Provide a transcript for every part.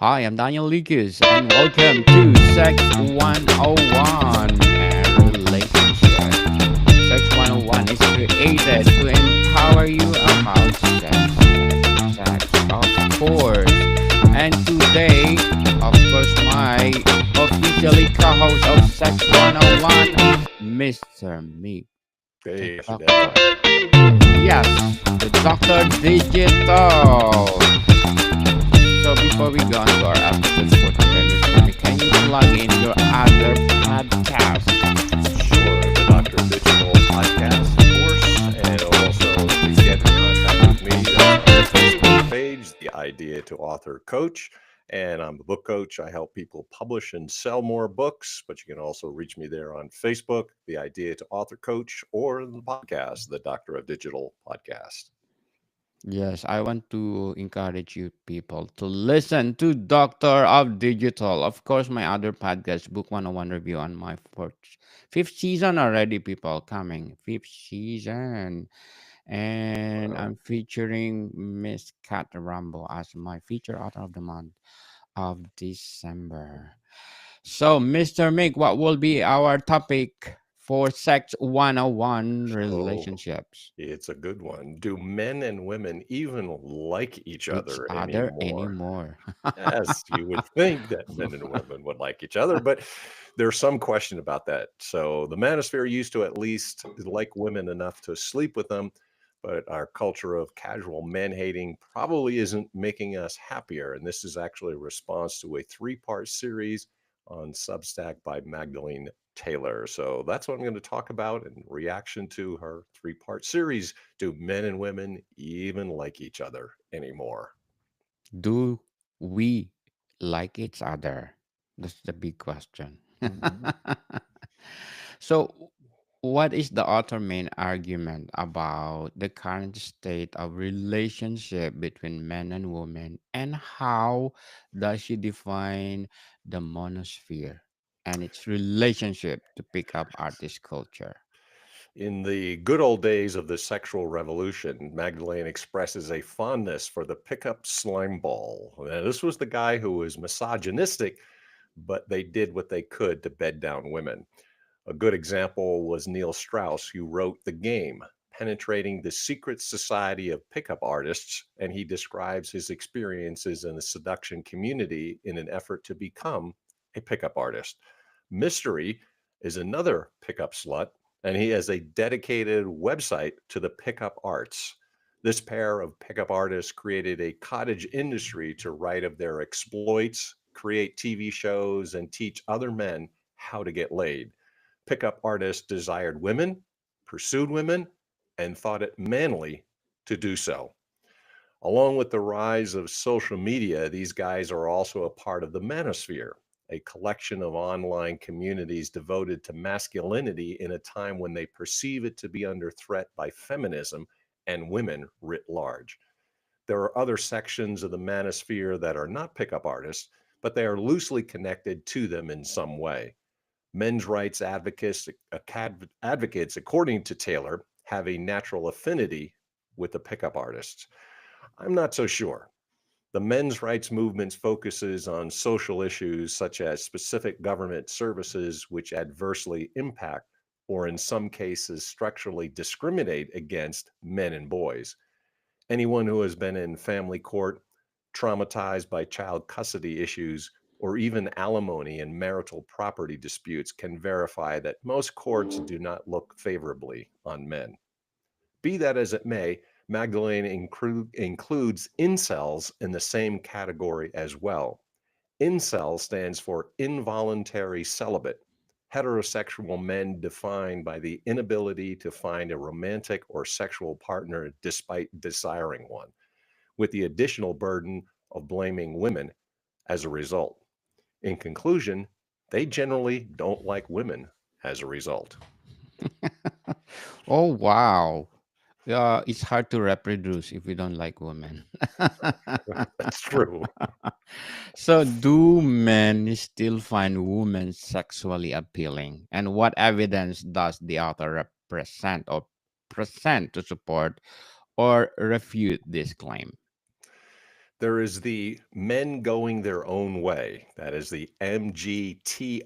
Hi, I'm Daniel Lucas, and welcome to Sex 101 and Relationship. Sex 101 is created to empower you about sex, of course. And today, of course, my officially co host of Sex 101, Mr. Meek, the Hey, how's your day doctor. going? Yes, the Doctor Digital. So before we go on to our episode for today, Mr. Mick, can you plug in your other podcast? Sure, the Doctor of Digital podcast, of course. And also, to get in contact with me, that's on the Facebook page, The Idea to Author Coach. And I'm a book coach. I help people publish and sell more books, but you can also reach me there on Facebook, The Idea to Author Coach, or the podcast, the Doctor of Digital podcast. Yes, I want to encourage you people to listen to Doctor of Digital. Of course, my other podcast, Book 101 Review on my fifth season already, people coming. Fifth season. And Wow. I'm featuring Miss Kat Rambo as my feature author of the month of December. So, Mr. Mick, what will be our topic for Sex 101 Oh, relationships? it's a good one. Do men and women even like each Each other other anymore? anymore. Yes, you would think that men and women would like each other, but there's some question about that. So the manosphere used to at least like women enough to sleep with them, but our culture of casual man hating probably isn't making us happier. And this is actually a response to a three-part series on Substack by Magdalene Taylor. So that's what I'm going to talk about in reaction to her three-part series. Do men and women even like each other anymore? Do we like each other? That's the big question. Mhm. So, what is the author main argument about the current state of relationship between men and women, and how does she define the monosphere and its relationship to pick up artist culture? In the good old days of the sexual revolution, Magdalene expresses a fondness for the pickup slime ball. Now, this was the guy who was misogynistic, but they did what they could to bed down women. A good example was Neil Strauss, who wrote The Game, penetrating the secret society of pickup artists, and he describes his experiences in the seduction community in an effort to become a pickup artist. Mystery is another pickup slut, and he has a dedicated website to the pickup arts. This pair of pickup artists created a cottage industry to write of their exploits, create TV shows, and teach other men how to get laid. Pickup artists desired women, pursued women, and thought it manly to do so. Along with the rise of social media, these guys are also a part of the manosphere, a collection of online communities devoted to masculinity in a time when they perceive it to be under threat by feminism and women writ large. There are other sections of the manosphere that are not pickup artists, but they are loosely connected to them in some way. Men's rights advocates, according to Taylor, have a natural affinity with the pickup artists. I'm not so sure. The men's rights movement focuses on social issues such as specific government services which adversely impact or, in some cases, structurally discriminate against men and boys. Anyone who has been in family court, traumatized by child custody issues, or even alimony and marital property disputes can verify that most courts do not look favorably on men. Be that as it may, Magdalene includes incels in the same category as well. Incel stands for involuntary celibate, heterosexual men defined by the inability to find a romantic or sexual partner despite desiring one, with the additional burden of blaming women as a result. In conclusion, they generally don't like women as a result. Oh, wow. It's hard to reproduce if we don't like women. That's true. So, do men still find women sexually appealing? And what evidence does the author represent or present to support or refute this claim? There is the Men Going Their Own Way, that is the MGTOW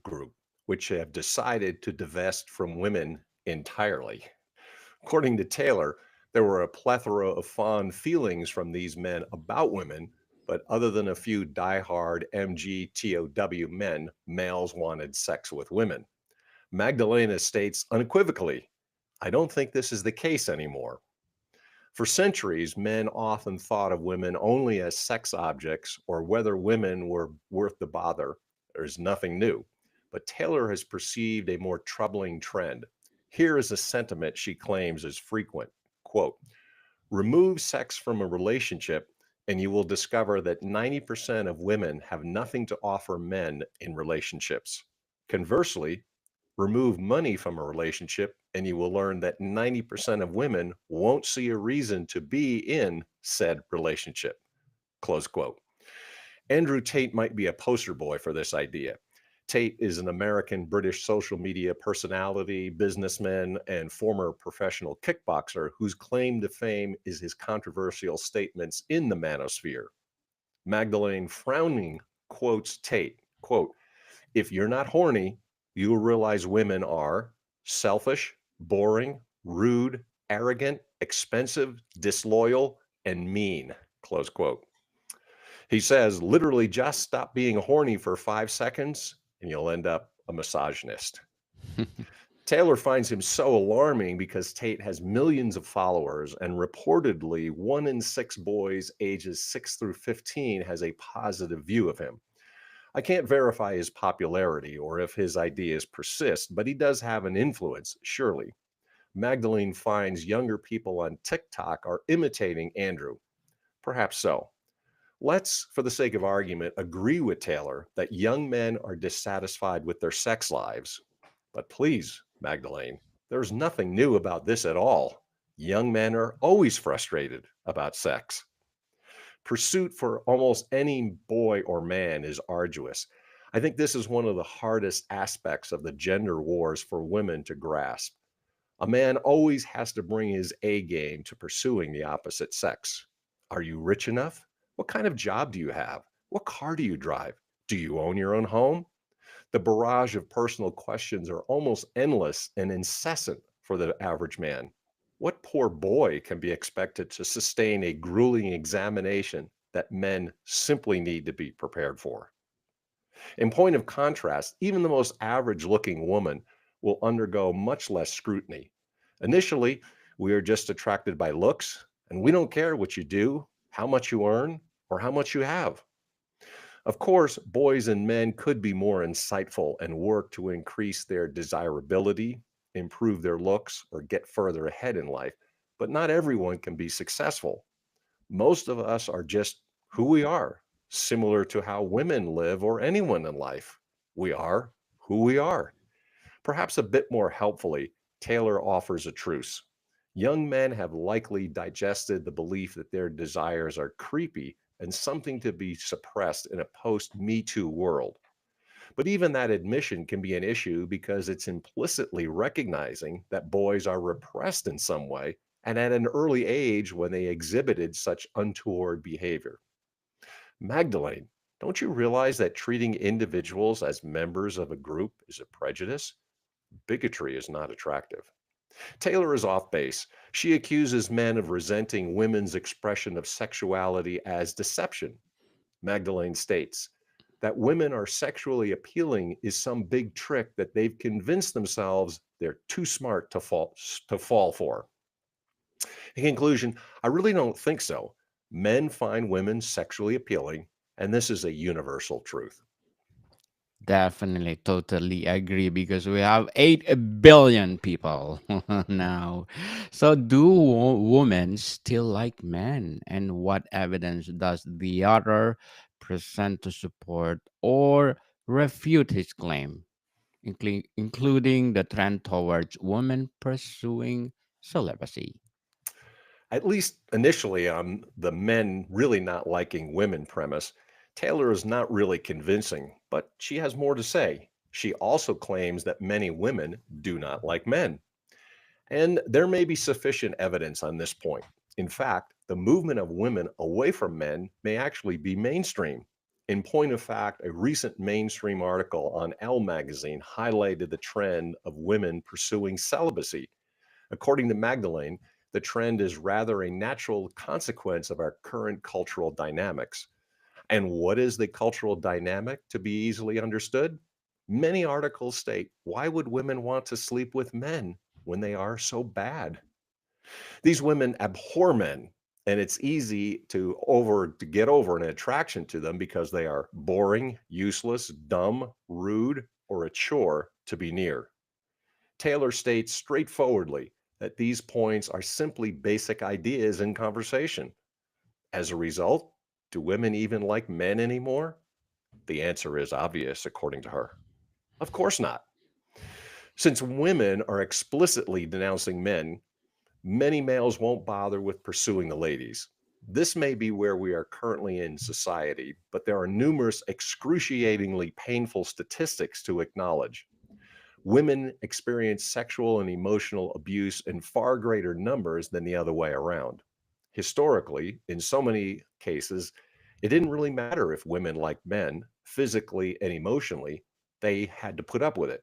group, which have decided to divest from women entirely. According to Taylor, there were a plethora of fond feelings from these men about women, but other than a few diehard MGTOW men, males wanted sex with women. Magdalena states unequivocally, I don't think this is the case anymore. For centuries, men often thought of women only as sex objects or whether women were worth the bother. There's nothing new. But Taylor has perceived a more troubling trend. Here is a sentiment she claims is frequent. Quote, remove sex from a relationship and you will discover that 90% of women have nothing to offer men in relationships. Conversely, remove money from a relationship and you will learn that 90% of women won't see a reason to be in said relationship. Close quote. Andrew Tate might be a poster boy for this idea. Tate is an American British social media personality, businessman, and former professional kickboxer whose claim to fame is his controversial statements in the manosphere. Magdalene frowning quotes Tate, quote, if you're not horny, you will realize women are selfish, boring, rude, arrogant, expensive, disloyal, and mean, close quote. He says, literally, just stop being horny for 5 seconds and you'll end up a misogynist. Taylor finds him so alarming because Tate has millions of followers and reportedly 1 in 6 boys ages 6 through 15 has a positive view of him. I can't verify his popularity or if his ideas persist, but he does have an influence, surely. Magdalene finds younger people on TikTok are imitating Andrew. Perhaps so. Let's, for the sake of argument, agree with Taylor that young men are dissatisfied with their sex lives. But please, Magdalene, there's nothing new about this at all. Young men are always frustrated about sex. Pursuit for almost any boy or man is arduous. I think this is one of the hardest aspects of the gender wars for women to grasp. A man always has to bring his A game to pursuing the opposite sex. Are you rich enough? What kind of job do you have? What car do you drive? Do you own your own home? The barrage of personal questions are almost endless and incessant for the average man. What poor boy can be expected to sustain a grueling examination that men simply need to be prepared for? In point of contrast, even the most average looking woman will undergo much less scrutiny. Initially, we are just attracted by looks, and we don't care what you do, how much you earn, or how much you have. Of course, boys and men could be more insightful and work to increase their desirability, improve their looks, or get further ahead in life, but not everyone can be successful. Most of us are just who we are, similar to how women live or anyone in life. We are who we are. Perhaps a bit more helpfully, Taylor offers a truce. Young men have likely digested the belief that their desires are creepy and something to be suppressed in a post Me Too world. But even that admission can be an issue because it's implicitly recognizing that boys are repressed in some way and at an early age when they exhibited such untoward behavior. Magdalene, don't you realize that treating individuals as members of a group is a prejudice? Bigotry is not attractive. Taylor is off base. She accuses men of resenting women's expression of sexuality as deception. Magdalene states that women are sexually appealing is some big trick that they've convinced themselves they're too smart to fall for. In conclusion, I really don't think so. Men find women sexually appealing, and this is a universal truth. Definitely, totally agree because we have 8 billion people now. So, do women still like men? And what evidence does the author present to support or refute his claim, including the trend towards women pursuing celibacy? At least initially, on the men really not liking women premise, Taylor is not really convincing, but she has more to say. She also claims that many women do not like men. And there may be sufficient evidence on this point. In fact, The movement of women away from men may actually be mainstream. In point of fact, a recent mainstream article on Elle magazine highlighted the trend of women pursuing celibacy. According to Magdalene, the trend is rather a natural consequence of our current cultural dynamics. And what is the cultural dynamic to be easily understood? Many articles state, why would women want to sleep with men when they are so bad? These women abhor men, and it's easy to get over an attraction to them because they are boring, useless, dumb, rude, or a chore to be near. Taylor states straightforwardly that these points are simply basic ideas in conversation. As a result, do women even like men anymore? The answer is obvious, according to her. Of course not. Since women are explicitly denouncing men, many males won't bother with pursuing the ladies. This may be where we are currently in society, but there are numerous excruciatingly painful statistics to acknowledge. Women experience sexual and emotional abuse in far greater numbers than the other way around. Historically, in so many cases, it didn't really matter if women liked men physically and emotionally, they had to put up with it.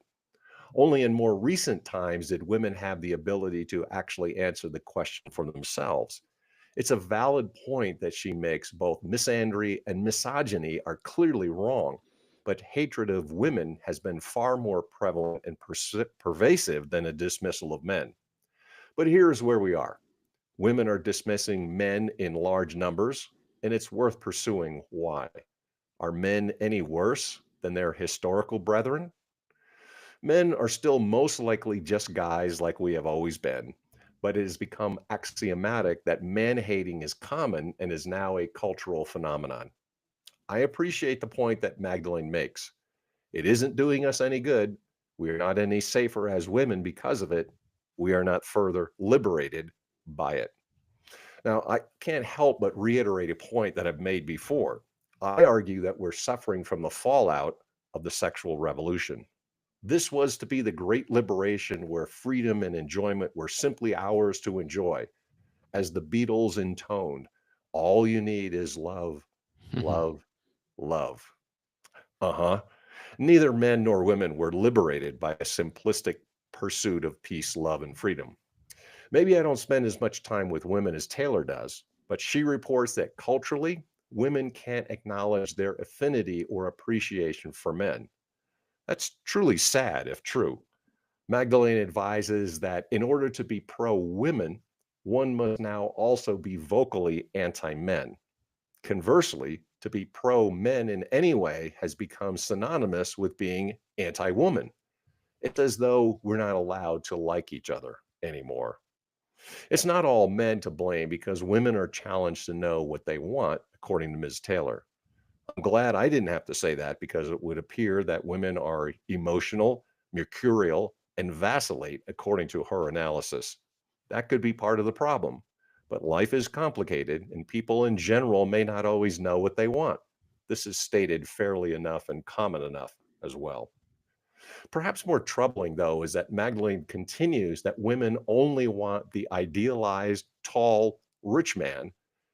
Only in more recent times did women have the ability to actually answer the question for themselves. It's a valid point that she makes. Both misandry and misogyny are clearly wrong, but hatred of women has been far more prevalent and pervasive than a dismissal of men. But here's where we are. Women are dismissing men in large numbers, and it's worth pursuing why. Are men any worse than their historical brethren? Men are still most likely just guys like we have always been, but it has become axiomatic that man hating is common and is now a cultural phenomenon. I appreciate the point that Magdalene makes. It isn't doing us any good. We are not any safer as women because of it. We are not further liberated by it. Now, I can't help but reiterate a point that I've made before. I argue that we're suffering from the fallout of the sexual revolution. This was to be the great liberation where freedom and enjoyment were simply ours to enjoy. As the Beatles intoned, all you need is love, love, love. Uh huh. Neither men nor women were liberated by a simplistic pursuit of peace, love, and freedom. Maybe I don't spend as much time with women as Taylor does, but she reports that culturally, women can't acknowledge their affinity or appreciation for men. That's truly sad if true. Magdalene advises that in order to be pro women, one must now also be vocally anti men. Conversely, to be pro men in any way has become synonymous with being anti woman. It's as though we're not allowed to like each other anymore. It's not all men to blame because women are challenged to know what they want, according to Ms. Taylor. I'm glad I didn't have to say that because it would appear that women are emotional, mercurial, and vacillate, according to her analysis. That could be part of the problem. But life is complicated, and people in general may not always know what they want. This is stated fairly enough and common enough as well. Perhaps more troubling, though, is that Magdalene continues that women only want the idealized, tall, rich man,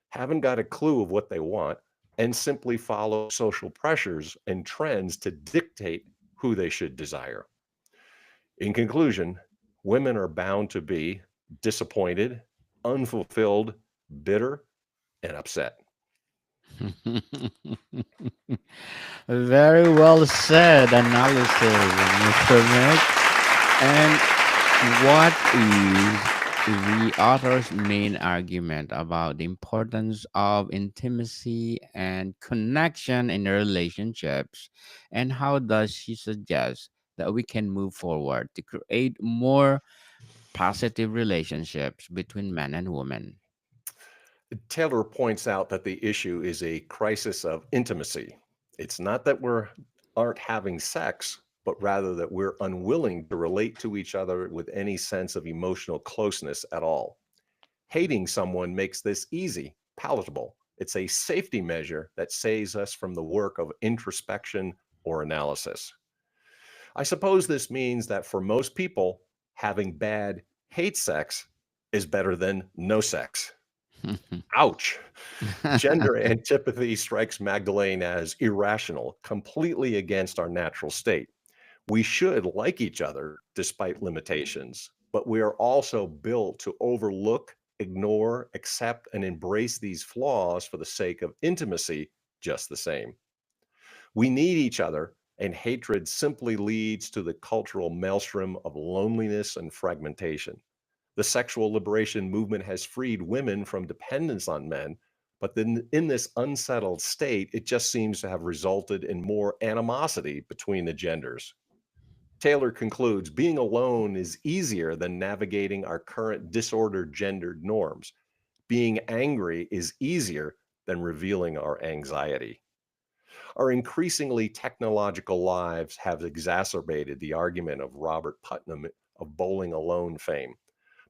haven't got a clue of what they want, and simply follow social pressures and trends to dictate who they should desire. In conclusion, women are bound to be disappointed, unfulfilled, bitter, and upset. Very well said analysis, Mr. Nick. And what is the author's main argument about the importance of intimacy and connection in relationships? And how does she suggest that we can move forward to create more positive relationships between men and women? Taylor points out that the issue is a crisis of intimacy. It's not that we aren't having sex, but rather that we're unwilling to relate to each other with any sense of emotional closeness at all. Hating someone makes this easy, palatable. It's a safety measure that saves us from the work of introspection or analysis. I suppose this means that for most people, having bad hate sex is better than no sex. Ouch. Gender antipathy strikes Magdalene as irrational, completely against our natural state. We should like each other despite limitations, but we are also built to overlook, ignore, accept, and embrace these flaws for the sake of intimacy just the same. We need each other, and hatred simply leads to the cultural maelstrom of loneliness and fragmentation. The sexual liberation movement has freed women from dependence on men, but then in this unsettled state, it just seems to have resulted in more animosity between the genders. Taylor concludes being alone is easier than navigating our current disordered gendered norms. Being angry is easier than revealing our anxiety. Our increasingly technological lives have exacerbated the argument of Robert Putnam of Bowling Alone fame.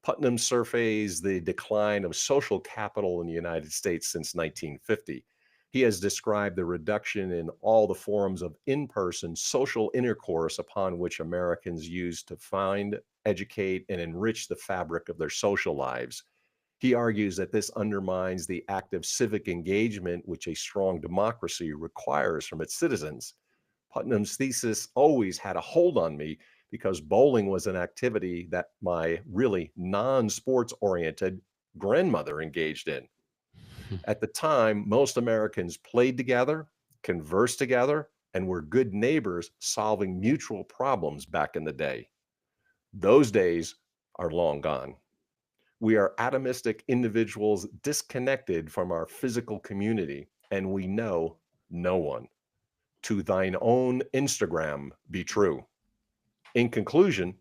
Putnam surveys the decline of social capital in the United States since 1950. He has described the reduction in all the forms of in person social intercourse upon which Americans use to find, educate, and enrich the fabric of their social lives. He argues that this undermines the active civic engagement which a strong democracy requires from its citizens. Putnam's thesis always had a hold on me because bowling was an activity that my really non sports oriented grandmother engaged in. At the time, most Americans played together, conversed together, and were good neighbors solving mutual problems back in the day. Those days are long gone. We are atomistic individuals disconnected from our physical community, and we know no one. To thine own Instagram be true. In conclusion,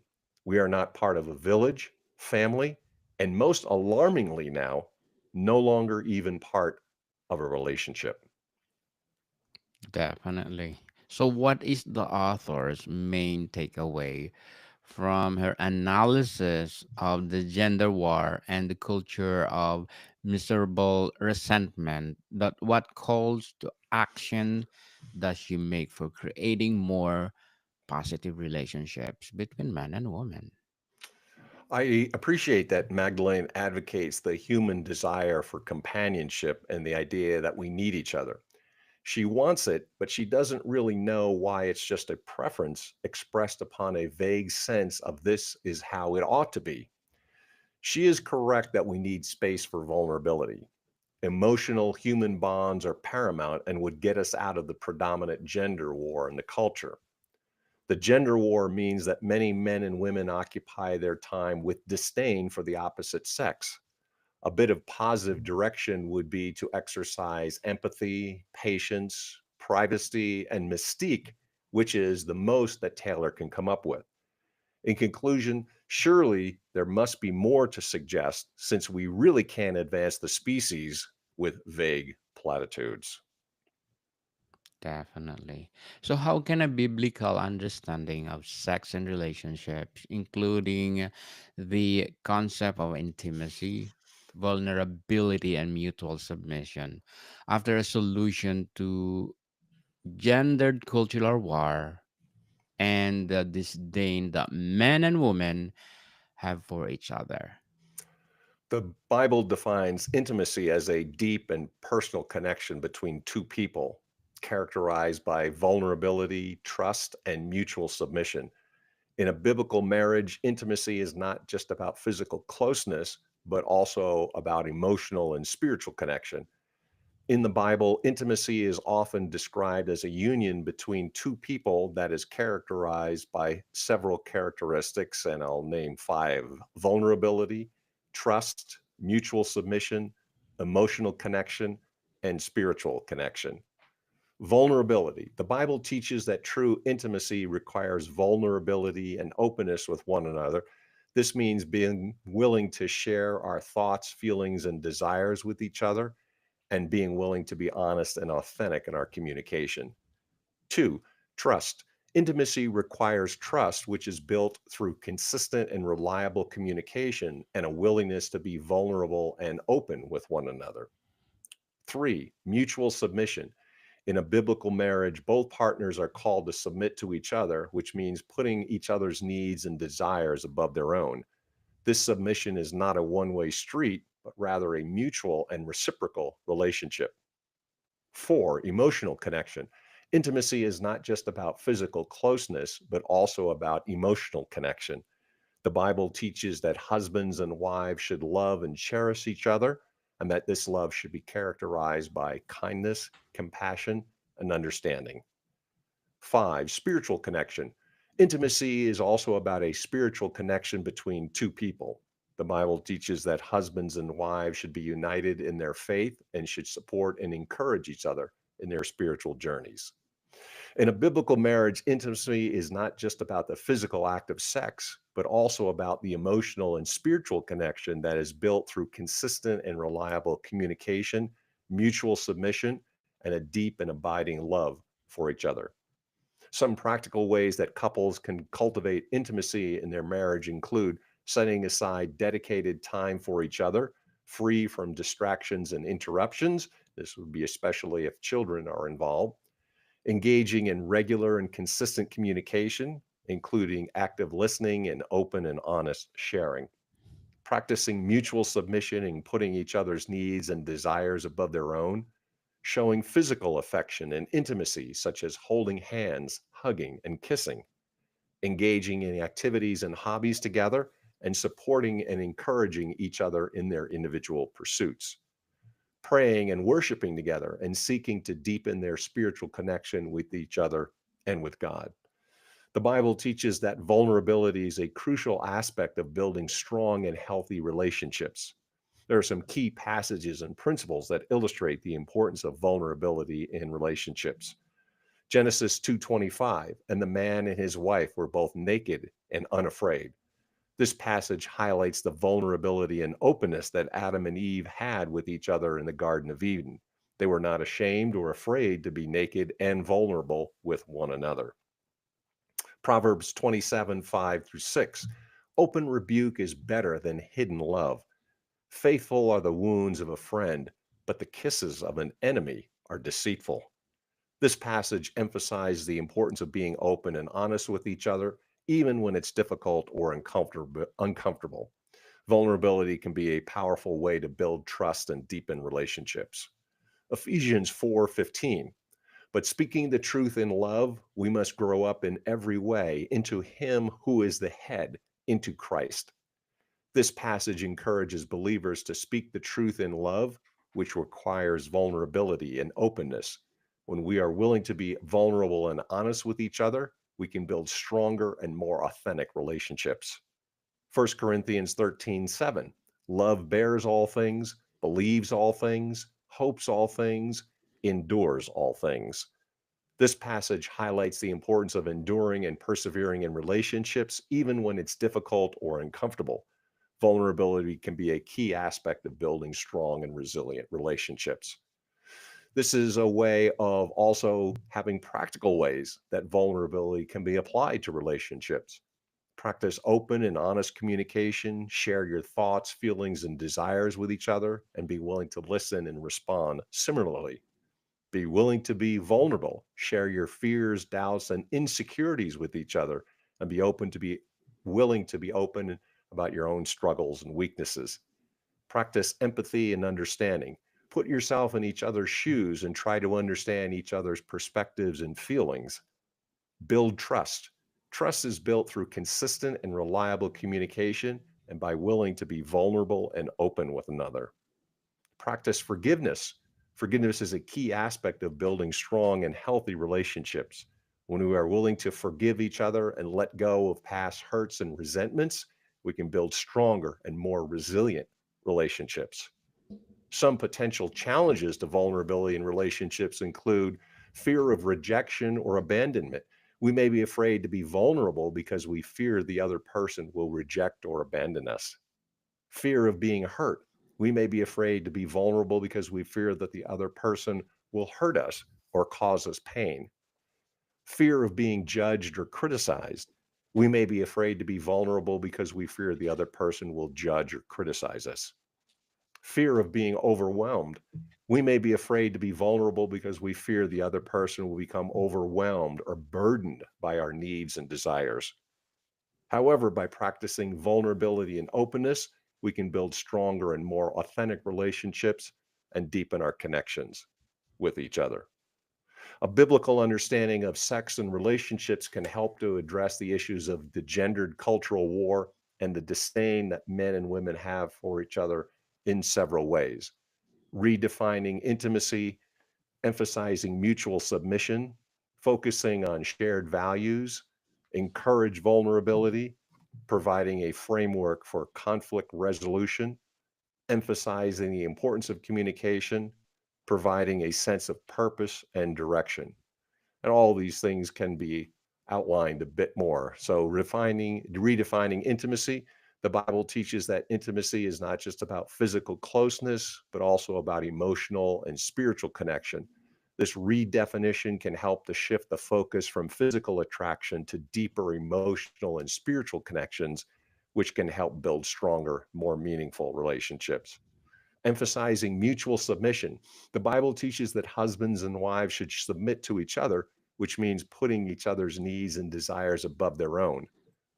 we are not part of a village, family, and most alarmingly now, no longer even part of a relationship. Definitely. So, what is the author's main takeaway from her analysis of the gender war and the culture of miserable resentment? That what calls to action does she make for creating more positive relationships between man and woman? I appreciate that Magdalene advocates the human desire for companionship and the idea that we need each other. She wants it, but she doesn't really know why it's just a preference expressed upon a vague sense of this is how it ought to be. She is correct that we need space for vulnerability. Emotional human bonds are paramount and would get us out of the predominant gender war in the culture. The gender war means that many men and women occupy their time with disdain for the opposite sex. A bit of positive direction would be to exercise empathy, patience, privacy, and mystique, which is the most that Taylor can come up with. In conclusion, surely there must be more to suggest since we really can't advance the species with vague platitudes. Definitely. So, how can a biblical understanding of sex and relationships, including the concept of intimacy, vulnerability, and mutual submission, after a solution to gendered cultural war and the disdain that men and women have for each other? The Bible defines intimacy as a deep and personal connection between two people, characterized by vulnerability, trust, and mutual submission. In a biblical marriage, intimacy is not just about physical closeness, but also about emotional and spiritual connection. In the Bible, intimacy is often described as a union between two people that is characterized by several characteristics, and I'll name five: vulnerability, trust, mutual submission, emotional connection, and spiritual connection. Vulnerability. The Bible teaches that true intimacy requires vulnerability and openness with one another. This means being willing to share our thoughts, feelings, and desires with each other and being willing to be honest and authentic in our communication. Two, trust. Intimacy requires trust, which is built through consistent and reliable communication and a willingness to be vulnerable and open with one another. Three, mutual submission. In a biblical marriage, both partners are called to submit to each other, which means putting each other's needs and desires above their own. This submission is not a one way street, but rather a mutual and reciprocal relationship. 4, emotional connection. Intimacy is not just about physical closeness, but also about emotional connection. The Bible teaches that husbands and wives should love and cherish each other, and that this love should be characterized by kindness, compassion, and understanding. 5, spiritual connection. Intimacy is also about a spiritual connection between two people. The Bible teaches that husbands and wives should be united in their faith and should support and encourage each other in their spiritual journeys. In a biblical marriage, intimacy is not just about the physical act of sex, but also about the emotional and spiritual connection that is built through consistent and reliable communication, mutual submission, and a deep and abiding love for each other. Some practical ways that couples can cultivate intimacy in their marriage include setting aside dedicated time for each other, free from distractions and interruptions. This would be especially if children are involved. Engaging in regular and consistent communication, including active listening and open and honest sharing. Practicing mutual submission and putting each other's needs and desires above their own. Showing physical affection and intimacy, such as holding hands, hugging, and kissing. Engaging in activities and hobbies together, and supporting and encouraging each other in their individual pursuits. Praying and worshiping together and seeking to deepen their spiritual connection with each other and with God. The Bible teaches that vulnerability is a crucial aspect of building strong and healthy relationships. There are some key passages and principles that illustrate the importance of vulnerability in relationships. Genesis 2:25, and the man and his wife were both naked and unafraid. This passage highlights the vulnerability and openness that Adam and Eve had with each other in the Garden of Eden. They were not ashamed or afraid to be naked and vulnerable with one another. Proverbs 27:5 through 6. Open rebuke is better than hidden love. Faithful are the wounds of a friend, but the kisses of an enemy are deceitful. This passage emphasizes the importance of being open and honest with each other, even when it's difficult or uncomfortable. Vulnerability can be a powerful way to build trust and deepen relationships. Ephesians 4:15. But speaking the truth in love, we must grow up in every way into Him who is the head, into Christ. This passage encourages believers to speak the truth in love, which requires vulnerability and openness. When we are willing to be vulnerable and honest with each other, we can build stronger and more authentic relationships. 1 Corinthians 13:7. Love bears all things, believes all things, hopes all things, endures all things. This passage highlights the importance of enduring and persevering in relationships, even when it's difficult or uncomfortable. Vulnerability can be a key aspect of building strong and resilient relationships. This is a way of also having practical ways that vulnerability can be applied to relationships. Practice open and honest communication, share your thoughts, feelings, and desires with each other, and be willing to listen and respond similarly. Be willing to be vulnerable, share your fears, doubts, and insecurities with each other, and be willing to be open about your own struggles and weaknesses. Practice empathy and understanding. Put yourself in each other's shoes and try to understand each other's perspectives and feelings. Build trust. Trust is built through consistent and reliable communication and by willing to be vulnerable and open with another. Practice forgiveness. Forgiveness is a key aspect of building strong and healthy relationships. When we are willing to forgive each other and let go of past hurts and resentments, we can build stronger and more resilient relationships. Some potential challenges to vulnerability in relationships include fear of rejection or abandonment. We may be afraid to be vulnerable because we fear the other person will reject or abandon us. Fear of being hurt. We may be afraid to be vulnerable because we fear that the other person will hurt us or cause us pain. Fear of being judged or criticized. We may be afraid to be vulnerable because we fear the other person will judge or criticize us. Fear of being overwhelmed. We may be afraid to be vulnerable because we fear the other person will become overwhelmed or burdened by our needs and desires. However, by practicing vulnerability and openness, we can build stronger and more authentic relationships and deepen our connections with each other. A biblical understanding of sex and relationships can help to address the issues of the gendered cultural war and the disdain that men and women have for each other in several ways. Redefining intimacy, emphasizing mutual submission, focusing on shared values, encourage vulnerability, providing a framework for conflict resolution, emphasizing the importance of communication, providing a sense of purpose and direction. And all these things can be outlined a bit more. So, redefining intimacy. The Bible teaches that intimacy is not just about physical closeness, but also about emotional and spiritual connection. This redefinition can help to shift the focus from physical attraction to deeper emotional and spiritual connections, which can help build stronger, more meaningful relationships. Emphasizing mutual submission. The Bible teaches that husbands and wives should submit to each other, which means putting each other's needs and desires above their own.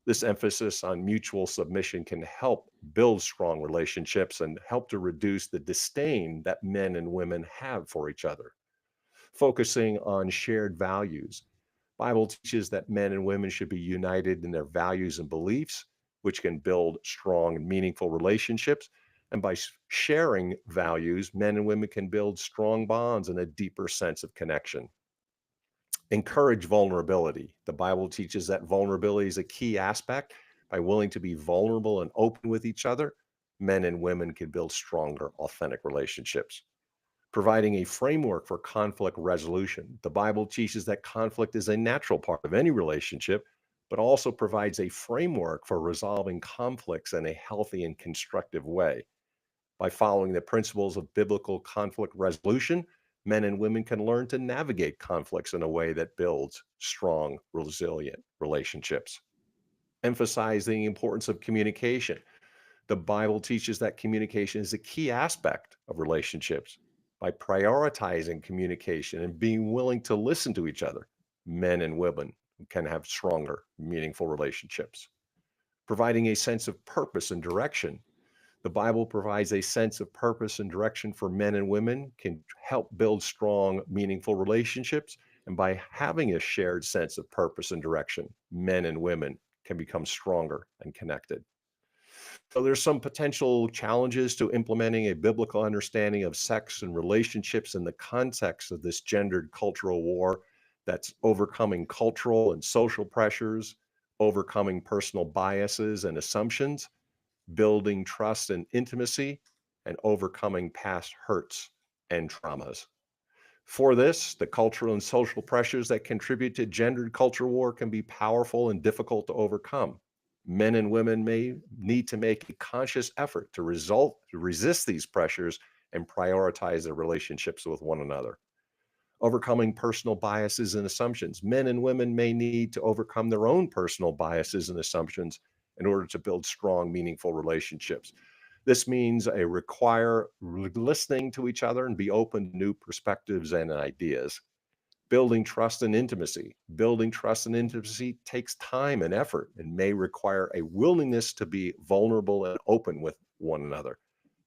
This emphasis on mutual submission can help build strong relationships and help to reduce the disdain that men and women have for each other. Focusing on shared values. Bible teaches that men and women should be united in their values and beliefs, which can build strong and meaningful relationships. And by sharing values, men and women can build strong bonds and a deeper sense of connection. Encourage vulnerability. The Bible teaches that vulnerability is a key aspect. By willing to be vulnerable and open with each other, men and women can build stronger, authentic relationships. Providing a framework for conflict resolution. The Bible teaches that conflict is a natural part of any relationship, but also provides a framework for resolving conflicts in a healthy and constructive way. By following the principles of biblical conflict resolution, men and women can learn to navigate conflicts in a way that builds strong, resilient relationships. Emphasizing the importance of communication. The Bible teaches that communication is a key aspect of relationships. By prioritizing communication and being willing to listen to each other, men and women can have stronger, meaningful relationships. Providing a sense of purpose and direction. The Bible provides a sense of purpose and direction for men and women, can help build strong, meaningful relationships. And by having a shared sense of purpose and direction, men and women can become stronger and connected. So there's some potential challenges to implementing a biblical understanding of sex and relationships in the context of this gendered cultural war. That's overcoming cultural and social pressures, overcoming personal biases and assumptions, building trust and intimacy, and overcoming past hurts and traumas. For this, the cultural and social pressures that contribute to gendered culture war can be powerful and difficult to overcome. Men and women may need to make a conscious effort to resist these pressures and prioritize their relationships with one another. Overcoming personal biases and assumptions. Men and women may need to overcome their own personal biases and assumptions in order to build strong, meaningful relationships. This means a require listening to each other and be open to new perspectives and ideas. Building trust and intimacy. Building trust and intimacy takes time and effort and may require a willingness to be vulnerable and open with one another.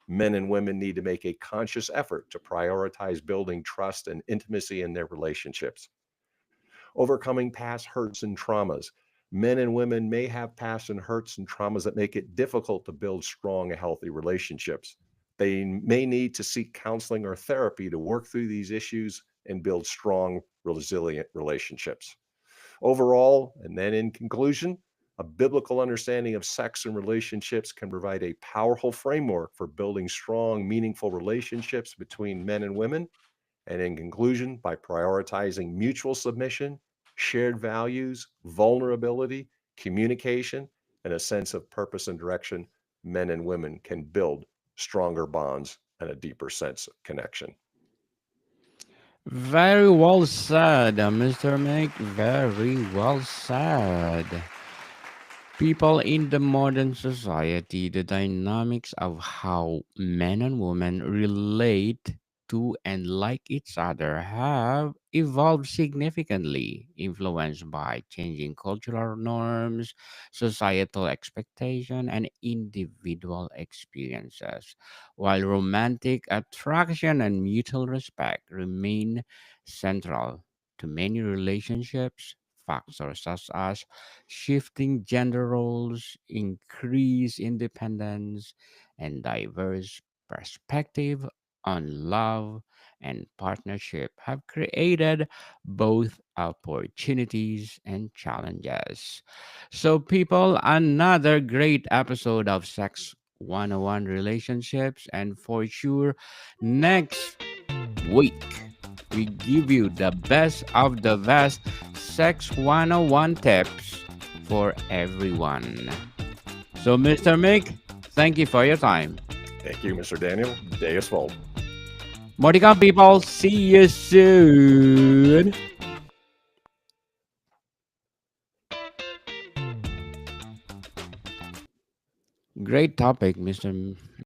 Men and women need to make a conscious effort to prioritize building trust and intimacy in their relationships. Overcoming past hurts and traumas. Men and women may have past and hurts and traumas that make it difficult to build strong and healthy relationships. They may need to seek counseling or therapy to work through these issues and build strong, resilient relationships. Overall, and then in conclusion, a biblical understanding of sex and relationships can provide a powerful framework for building strong, meaningful relationships between men and women. And in conclusion, by prioritizing mutual submission, shared values, vulnerability, communication, and a sense of purpose and direction, men and women can build stronger bonds and a deeper sense of connection. Very well said, Mr. Mick. Very well said. People in the modern society, the dynamics of how men and women relate to and like each other have evolved significantly, influenced by changing cultural norms, societal expectation, and individual experiences. While romantic attraction and mutual respect remain central to many relationships, factors such as shifting gender roles, increased independence, and diverse perspective on love and partnership have created both opportunities and challenges. So, people, another great episode of Sex 101 Relationships, and for sure, next week we give you the best of the best Sex 101 tips for everyone. So, Mr. Mick, thank you for your time. Thank you, Mr. Daniel. Deus Volt. Morticom people, see you soon. Great topic, Mr.